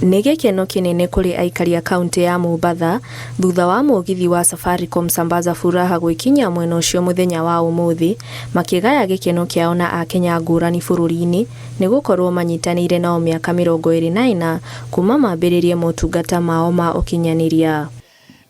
Nĩ gĩkeno kĩnene kũrĩ aikari a kaunti ya Mombatha thutha wa mũgithi wa Safaricom Sambaza Furaha gwĩkinya mwena ũcio mũthenya wa ũmũthĩ, makĩgaya gĩkeno kĩao na Akenya ngũrani bũrũri-inĩ nĩ gũkorwo manyitanĩire nao mĩaka 24 kuma mambĩrĩrie motungata mao ma ũkinyanĩria.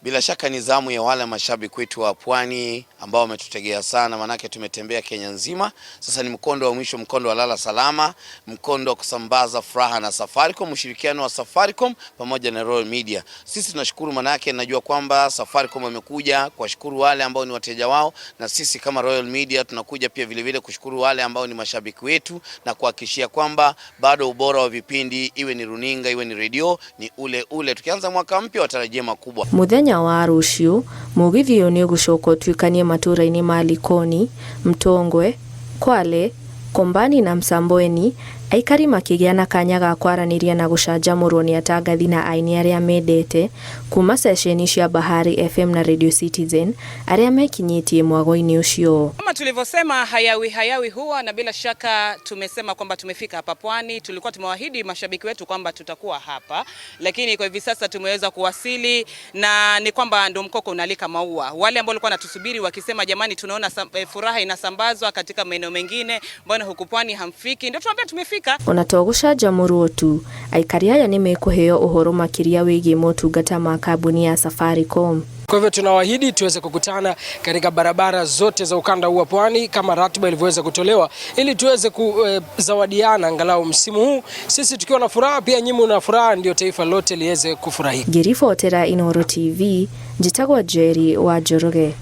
Bila shaka ni zamu ya wale mashabiki wetu wa Pwani ambao wametutegea sana, manake tumetembea Kenya nzima. Sasa ni mkondo wa mwisho, mkondo wa lala salama, mkondo wa kusambaza furaha na Safaricom, ushirikiano wa Safaricom pamoja na Royal Media. Sisi tunashukuru, manake najua kwamba Safaricom wamekuja kuwashukuru wale ambao ni wateja wao, na sisi kama Royal Media tunakuja pia vile vile kushukuru wale ambao ni mashabiki wetu na kuhakikishia kwamba bado ubora wa vipindi, iwe ni runinga iwe ni radio, ni ule. Tukianza mwaka mpya watarajia makubwa. Muthenya wa rũciũ mũgithi ũyũ nĩ ũgũcoka ũtuĩkanie matũũra-inĩ ma Likoni, Mtongwe, Kwale, Kombani na Msambweni, aikari makĩgĩa na kanya ga kwaranĩria na gũcanjamũrwo nĩ atangathi na aini arĩa mendete kuma sesheni cia Bahari FM na Radio Citizen arĩa mekinyĩtie mwago-inĩ ũcio. Kama tulivyosema, hayawi huwa, na bila shaka tumesema kwamba tumefika hapa Pwani. Tulikuwa tumewaahidi mashabiki wetu kwamba tutakuwa hapa, lakini kwa hivi sasa tumeweza kuwasili, na ni kwamba ndo mkoko unalika maua. Wale ambao walikuwa natusubiri wakisema jamani, tunaona furaha inasambazwa katika maeneo mengine, mbona huku Pwani hamfiki, ndio tunaambia tumefika. Ona to gũcanjamũrwo tu, aikari aya nĩ mekũheo ũhoro makĩria wĩgiĩ motungata ma kambuni ya Safaricom. Kwa hivyo tunawaahidi tuweze kukutana katika barabara zote za ukanda huu wa Pwani kama ratiba ilivyoweza kutolewa, ili tuweze kuzawadiana angalau msimu huu, sisi tukiwa na furaha pia nyinyi mna furaha, ndio taifa lote liweze kufurahia. Ngĩribotera Inooro TV, njĩtagwo Jerry wa Njoroge.